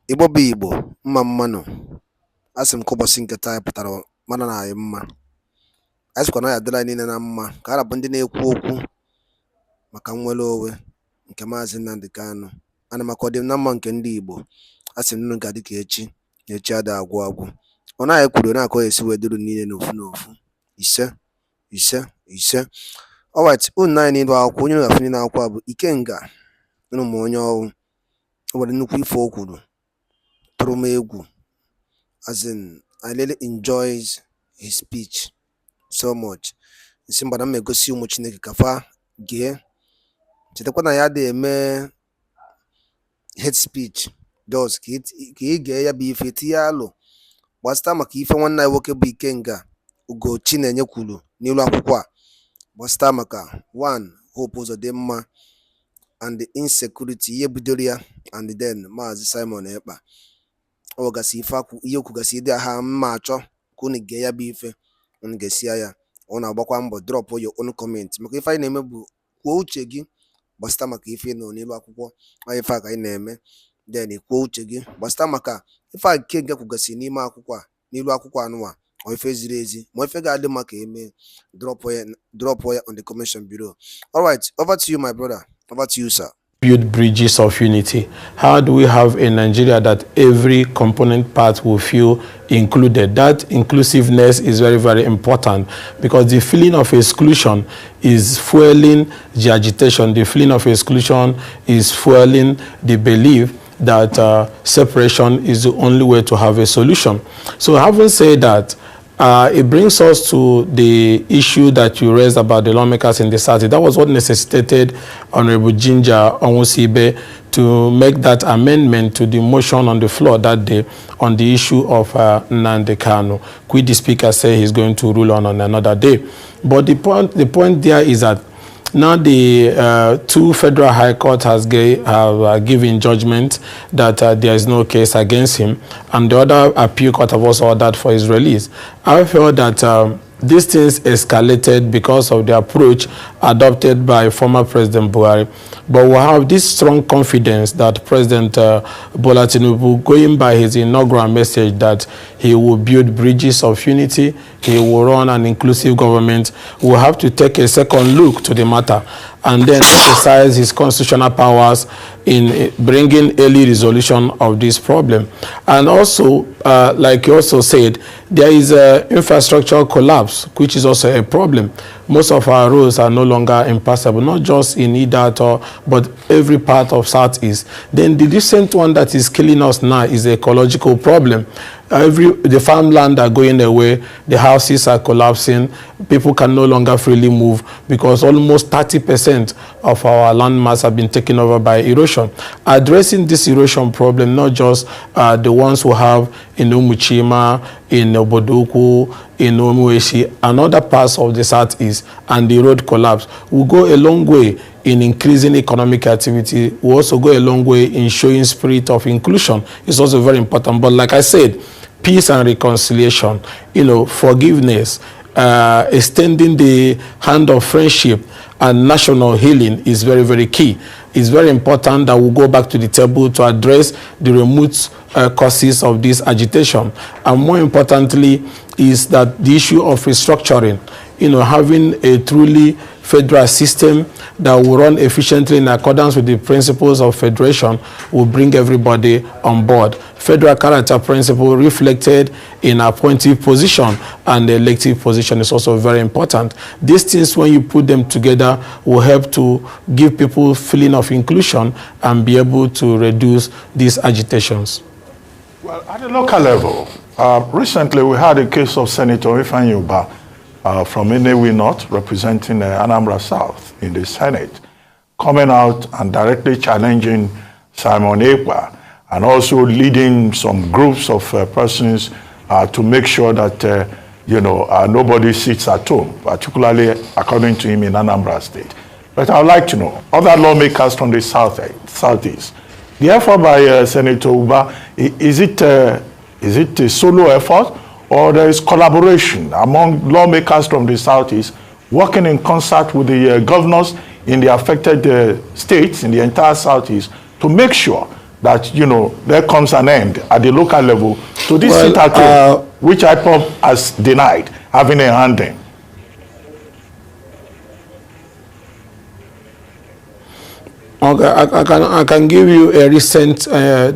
Igbo bụ Igbo, mma mmanụ. Asị m ka ụbọchị nke taa pụtara mana na anyị mma. Anyị sịkwa na ya adịla anyị niile na mma ka a rabụ ndị na-ekwu okwu maka nnwere onwe nke Maazị Nnamdi Kanu. Ana m akọ dị na mma nke ndị Igbo. Asị m nnu ga-adị ka echi na echi ada agwụ agwụ. Ọ naghị kwuru na-akọ esi wee duru niile n'ofu n'ofu. Ise. Alright, unu naanị n'ilu akwụkwọ onye na-afụ n'ile akwụkwọ a bụ Ikenga. Unu ma onye ọrụ. O nwere nnukwu ife o kwuru. Tụrụ m egwu. As in, I really enjoys his speech so much. Nsi mgbada m egosi ụmụ Chineke ka fa gee. Chetakwa na ya dị eme hate speech does ka ị gee ya bụ ife tinye alụ gbasịta maka ife nwanne anyị nwoke bụ Ikenga Ugochi na-enye kwuru n'ilu akwụkwọ a gbasịta maka 1 hope ụzọ dị mma and the insecurity ihe bidoro ya and then Maazị Simon Ekpa ọ gasị ife ihe okwu gasị ịdị aha mma achọ ka unu gee ya bụ ife unu ga-esi ya ọ na-agbakwa mbọ drop your own comment maka ife anyị na-eme bụ kwuo uche gị gbasịta maka ife nọ n'ilu akwụkwọ ife a ka anyị na-eme then kwuo uche gị gbasịta maka ife a Ikenga kwugasị n'ime akwụkwọ a n'ilu akwụkwọ anụwa ọ ife ziri ezi ma ife ga-adị maka eme drop ya on the comment below. All right, over to you my brother, over to you sir. Build bridges of unity. How do we have a Nigeria that every component part will feel included? That inclusiveness is very, very important because the feeling of exclusion is fueling the agitation. The feeling of exclusion is fueling the belief that separation is the only way to have a solution. So having said that, it brings us to the issue that you raised about the lawmakers in the South. That was what necessitated Honorable Ginger Onwusibe to make that amendment to the motion on the floor that day on the issue of Nnamdi Kanu, which the Speaker said he's going to rule on another day. But the point there is that now the 2 federal high courts have given judgment that there is no case against him, and the other appeal court have also ordered for his release. I felt that these things escalated because of the approach adopted by former President Buhari. But we have this strong confidence that President Bola Tinubu, going by his inaugural message that he will build bridges of unity, he will run an inclusive government, will have to take a second look to the matter and then exercise his constitutional powers in bringing early resolution of this problem. And also, like you also said, there is an infrastructural collapse, which is also a problem. Most of our roads are no longer impassable, not just in Idato, but every part of Southeast. Then the recent one that is killing us now is the ecological problem. The farmland are going away, the houses are collapsing, people can no longer freely move because almost 30% of our land mass have been taken over by erosion. Addressing this erosion problem, not just the ones who have in Umuchima, in Obodoku, in Omueshi, and other parts of the Southeast, and the road collapse, will go a long way in increasing economic activity. Will also go a long way in showing spirit of inclusion. It's also very important. But like I said, peace and reconciliation, forgiveness, extending the hand of friendship and national healing is very, very key. It's very important that we go back to the table to address the remote causes of this agitation. And more importantly is that the issue of restructuring, having a truly federal system that will run efficiently in accordance with the principles of federation will bring everybody on board. Federal character principle reflected in appointive position and the elective position is also very important. These things, when you put them together, will help to give people feeling of inclusion and be able to reduce these agitations. Well, at the local level, recently we had a case of Senator Ifeanyi Ubah from Enewi North, representing Anambra South in the Senate, coming out and directly challenging Simon Ekpa and also leading some groups of persons to make sure that, nobody sits at home, particularly according to him in Anambra State. But I would like to know, other lawmakers from the Southeast, the effort by Senator Ubah, is it a solo effort, or there is collaboration among lawmakers from the Southeast working in concert with the governors in the affected states in the entire Southeast to make sure that, you know, there comes an end at the local level to this sit-at-home, which IPOB has denied having a hand in? Okay, I can give you a recent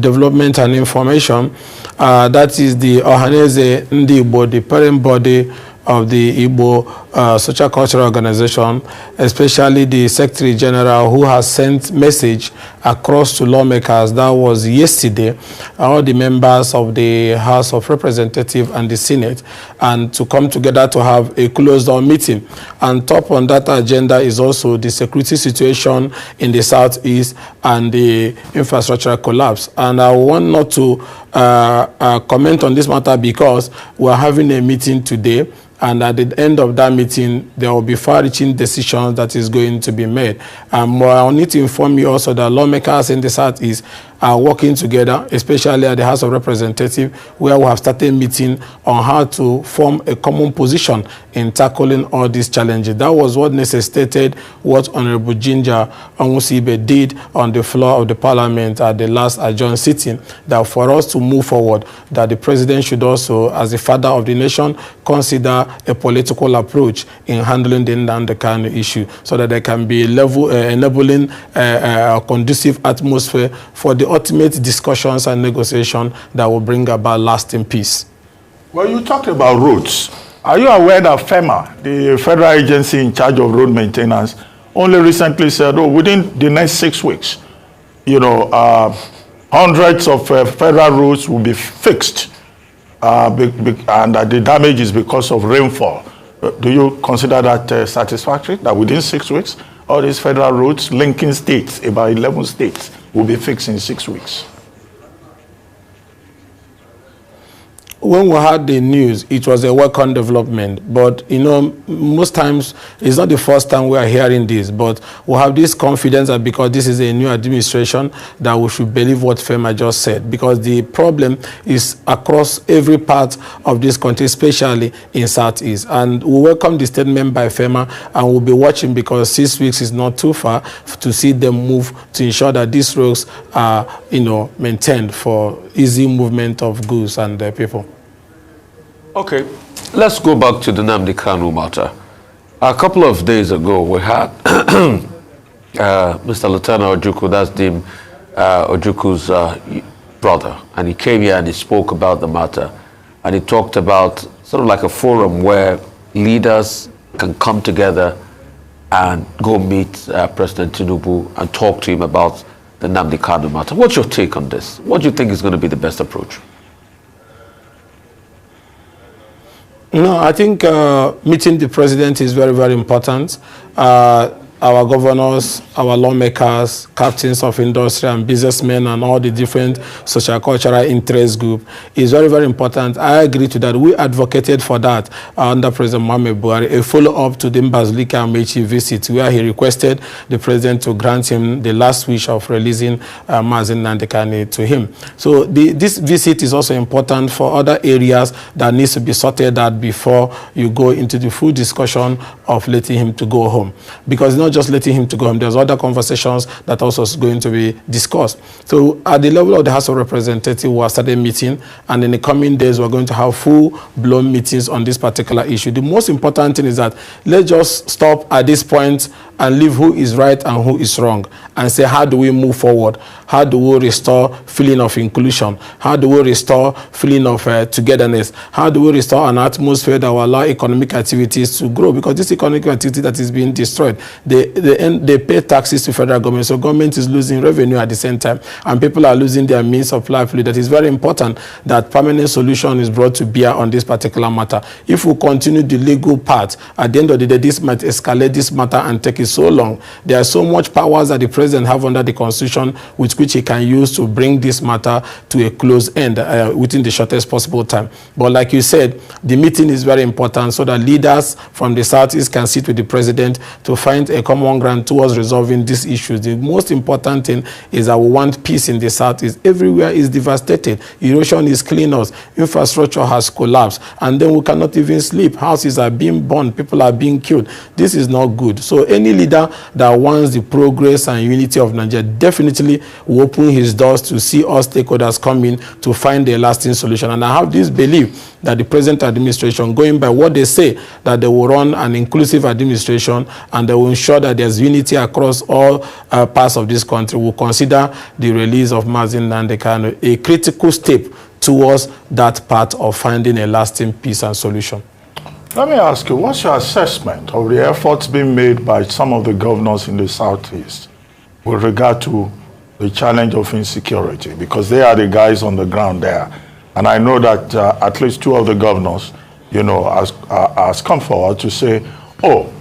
development and information. That is the Ohaneze Ndi Igbo, the parent body of the Igbo Social Cultural Organization, especially the Secretary General, who has sent message across to lawmakers. That was yesterday, all the members of the House of Representatives and the Senate, and to come together to have a closed-door meeting. And top on that agenda is also the security situation in the Southeast and the infrastructural collapse. And I want not to comment on this matter because we're having a meeting today, and at the end of that meeting, there will be far-reaching decisions that is going to be made. I need to inform you also that lawmakers in the Southeast are working together, especially at the House of Representatives, where we have started meeting on how to form a common position in tackling all these challenges. That was what necessitated what Honorable Ginger Onwusibe did on the floor of the Parliament at the last adjourned sitting, that for us to move forward, that the President should also, as the father of the nation, consider a political approach in handling the Nnamdi Kanu issue, so that there can be enabling conducive atmosphere for the ultimate discussions and negotiation that will bring about lasting peace. Well, you talked about roads. Are you aware that FEMA, the federal agency in charge of road maintenance, only recently said, oh, within the next 6 weeks, you know, hundreds of federal roads will be fixed, and the damage is because of rainfall. Do you consider that satisfactory, that within 6 weeks, all these federal roads linking states, about 11 states, will be fixed in 6 weeks? When we had the news, it was a welcome development. But, you know, most times, it's not the first time we are hearing this, but we have this confidence that because this is a new administration, that we should believe what FEMA just said. Because the problem is across every part of this country, especially in Southeast. And we welcome the statement by FEMA, and we'll be watching, because 6 weeks is not too far to see them move to ensure that these roads are, you know, maintained for easy movement of goods and people. Okay, let's go back to the Nnamdi Kanu matter. A couple of days ago, we had Mr. Lieutenant Ojukwu, that's Dim Ojukwu's brother, and he came here and he spoke about the matter, and he talked about sort of like a forum where leaders can come together and go meet President Tinubu and talk to him about the Nnamdi Kanu matter. What's your take on this? What do you think is going to be the best approach? No, I think meeting the president is very, very important. Our governors, our lawmakers, captains of industry and businessmen and all the different social cultural interest group is very, very important. I agree to that. We advocated for that under President Muhammad Buhari, a follow-up to the Mbazulika Amechi visit, where he requested the president to grant him the last wish of releasing Mazi Nnamdi Kanu to him. So this visit is also important for other areas that needs to be sorted out before you go into the full discussion of letting him to go home. Because not just letting him to go home, there's other conversations that also is going to be discussed. So at the level of the House of Representatives, we have started meeting, and in the coming days, we're going to have full-blown meetings on this particular issue. The most important thing is that let's just stop at this point and leave who is right and who is wrong, and say, how do we move forward? How do we restore feeling of inclusion? How do we restore feeling of togetherness? How do we restore an atmosphere that will allow economic activities to grow? Because this economic activity that is being destroyed, they pay taxes to federal government, so government is losing revenue at the same time, and people are losing their means of livelihood. That is very important that permanent solution is brought to bear on this particular matter. If we continue the legal part, at the end of the day, this might escalate this matter and take it so long. There are so much powers that the president have under the Constitution with which he can use to bring this matter to a close end within the shortest possible time. But like you said, the meeting is very important so that leaders from the Southeast can sit with the president to find a common ground towards resolving these issues. The most important thing is that we want peace in the Southeast. Everywhere is devastated. Erosion is killing us. Infrastructure has collapsed. And then we cannot even sleep. Houses are being burned. People are being killed. This is not good. So any leader that wants the progress and unity of Nigeria definitely will open his doors to see all stakeholders come in to find a lasting solution. And I have this belief that the present administration, going by what they say, that they will run an inclusive administration and they will ensure that there's unity across all parts of this country, will consider the release of Mazi Nnamdi Kanu a critical step towards that part of finding a lasting peace and solution. Let me ask you, what's your assessment of the efforts being made by some of the governors in the Southeast with regard to the challenge of insecurity? Because they are the guys on the ground there. And I know that at least 2 of the governors, has come forward to say, 2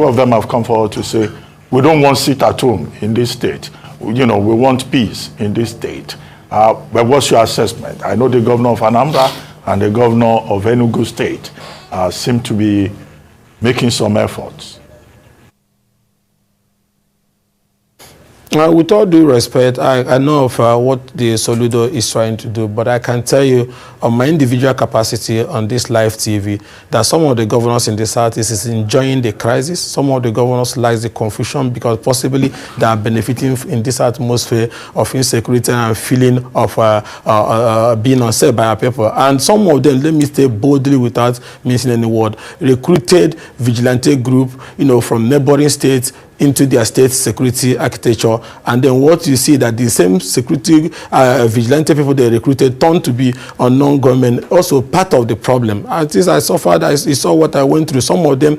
of them have come forward to say, we don't want sit at home in this state. We want peace in this state. But what's your assessment? I know the governor of Anambra and the governor of Enugu State seem to be making some efforts. With all due respect, I know of what the Soludo is trying to do, but I can tell you on my individual capacity on this live TV that some of the governors in the Southeast is enjoying the crisis. Some of the governors like the confusion because possibly they are benefiting in this atmosphere of insecurity and feeling of being unsafe by our people. And some of them, let me say boldly without missing any word, recruited vigilante group, from neighboring states into their state security architecture, and then what you see that the same security vigilante people they recruited turned to be unknown government, also part of the problem. At least I suffered, I saw what I went through. Some of them,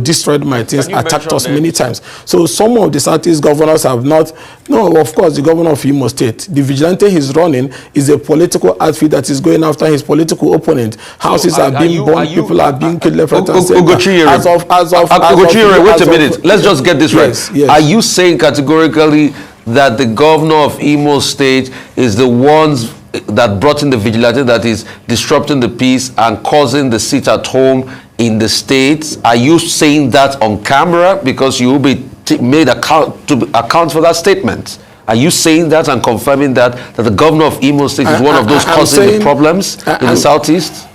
destroyed my things, attacked us many times. So some of the Southeast governors have not, no, of course, the governor of Imo State, the vigilante he's running is a political outfit that is going after his political opponent. Houses are being burned, people are being killed left, right, and center. Wait a minute, let's just get this right. Yes. Are you saying categorically that the governor of Imo State is the ones that brought in the vigilante that is disrupting the peace and causing the sit at home in the states? Are you saying that on camera because you will be made account for that statement? Are you saying that and confirming that the governor of Imo State is one of those causing the problems in the Southeast?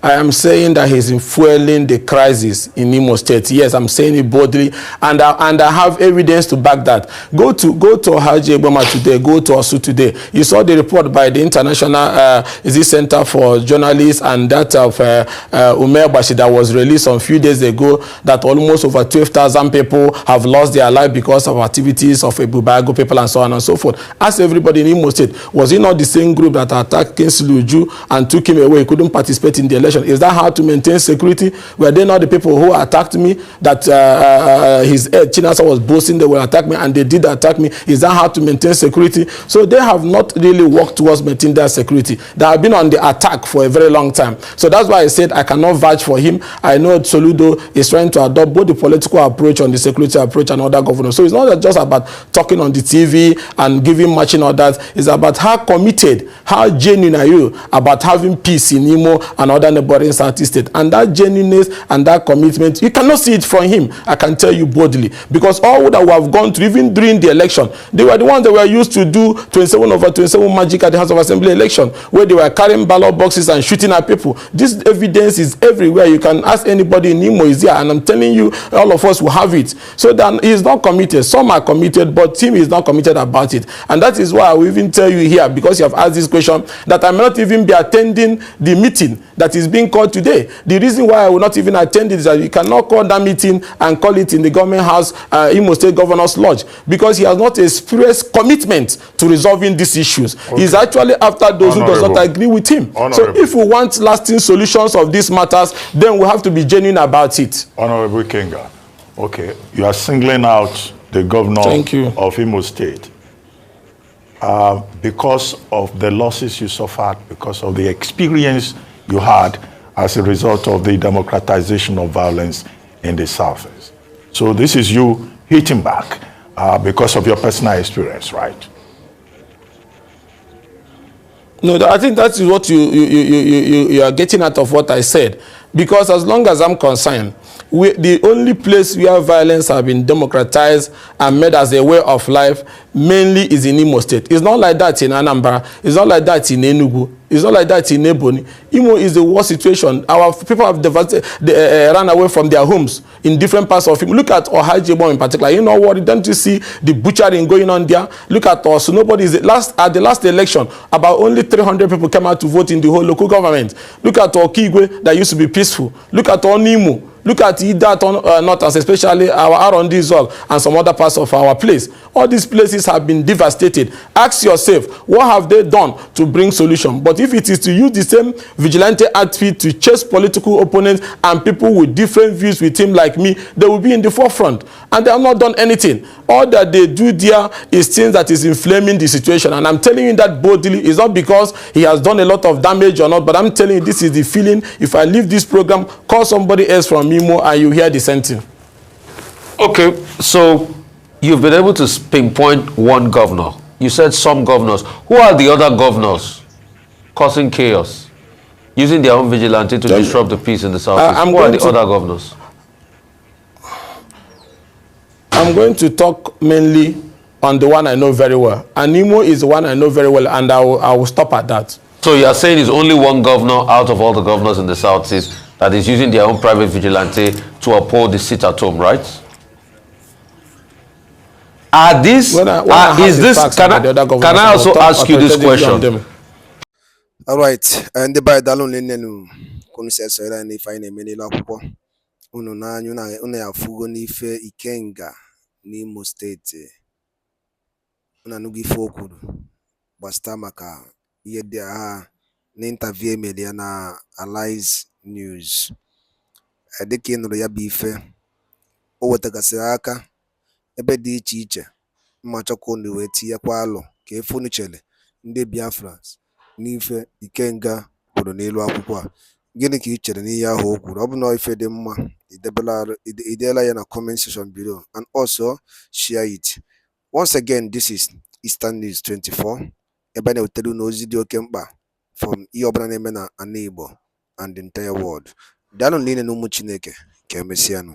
I am saying that he's fueling the crisis in Imo State. Yes, I'm saying it boldly, and I have evidence to back that. Go to Haji Eboma today. Go to Osu today. You saw the report by the International Center for Journalists and that of Umer Bashi that was released a few days ago. That almost over 12,000 people have lost their life because of activities of Ebubago people and so on and so forth. Ask everybody in Imo State, was it not the same group that attacked Kinsley Uju and took him away? He couldn't participate in the election. Is that how to maintain security? Were they not the people who attacked me that his Chinasa was boasting they will attack me and they did attack me? Is that how to maintain security? So they have not really worked towards maintaining that security. They have been on the attack for a very long time. So that's why I said I cannot vouch for him. I know Soludo is trying to adopt both the political approach and the security approach and other governors. So it's not just about talking on the TV and giving matching orders. It's about how committed, how genuine are you about having peace in Imo and other neighboring Southeast State. And that genuineness and that commitment, you cannot see it from him, I can tell you boldly. Because all that we have gone through, even during the election, they were the ones that were used to do 27/27 magic at the House of Assembly election, where they were carrying ballot boxes and shooting at people. This evidence is everywhere. You can ask anybody in Imo is here, and I'm telling you, all of us will have it. So then he's not committed. Some are committed, but him is not committed about it. And that is why I will even tell you here, because you have asked this question, that I may not even be attending the meeting that is being called today. The reason why I will not even attend it is that you cannot call that meeting and call it in the government house, Imo State Governor's Lodge, because he has not expressed commitment to resolving these issues. Okay. He's actually after those who does not agree with him. So if we want lasting solutions of these matters, then we have to be genuine about it. Honorable Ikenga, okay, you are singling out the governor of Imo State because of the losses you suffered, because of the experience you had as a result of the democratization of violence in the Southeast. So this is you hitting back because of your personal experience, right? No, I think that is what you are getting out of what I said. Because as long as I'm concerned, The only place where violence has been democratized and made as a way of life mainly is in Imo State. It's not like that in Anambra. It's not like that in Enugu. It's not like that in Ebonyi. Imo is the worst situation. Our people have run away from their homes in different parts of Imo. Look at Ohajibon in particular. You know what? Don't you see the butchering going on there? Look at us. Nobody is at the last election. About only 300 people came out to vote in the whole local government. Look at Okigwe that used to be peaceful. Look at Onimo. Look at Ida North, especially our R&D Zone and some other parts of our place. All these places have been devastated. Ask yourself, what have they done to bring solution? But if it is to use the same vigilante outfit to chase political opponents and people with different views with him like me, they will be in the forefront. And they have not done anything. All that they do there is things that is inflaming the situation. And I'm telling you that boldly. It's not because he has done a lot of damage or not, but I'm telling you this is the feeling. If I leave this program, call somebody else from Imo and you hear the same thing. Okay, so you've been able to pinpoint one governor. You said some governors. Who are the other governors causing chaos, using their own vigilante to disrupt the peace in the southeast? Who are the other governors? I'm going to talk mainly on the one I know very well. And Imo is the one I know very well, and I will stop at that. So you are saying it's only one governor out of all the governors in the southeast that is using their own private vigilante to uphold the sit at home, right? Are these, can I also ask you this question? All right, and the by Dalon Linen, Consensus, and if I name any lapo, Ununa, Una Fugo Nife Ikenga, Nimo State, Unanugi Fokud, Bastamaka, Yedia, Ninterview Mediana, Allies News. A decade no ya bife, Owatakasaka, ebe dị iche iche mmachọkwa ndị wee tinyekwa alụ ka efunichele ndị Biafra n'ife Ikenga kwuru n'elu akwụkwọ a. Gịnị ka ị chere n'ihe ahụ o kwuru? Ọ bụ na ife dị mma, ideela ya na comment section below and also share it. Once again, this is Eastern News 24, ebe na-ewetara unu ozi dị oke mkpa from ihe ọbụla na-eme na ana Igbo and the entire world. Daalụ niile na ụmụ Chineke, ka emesịanụ.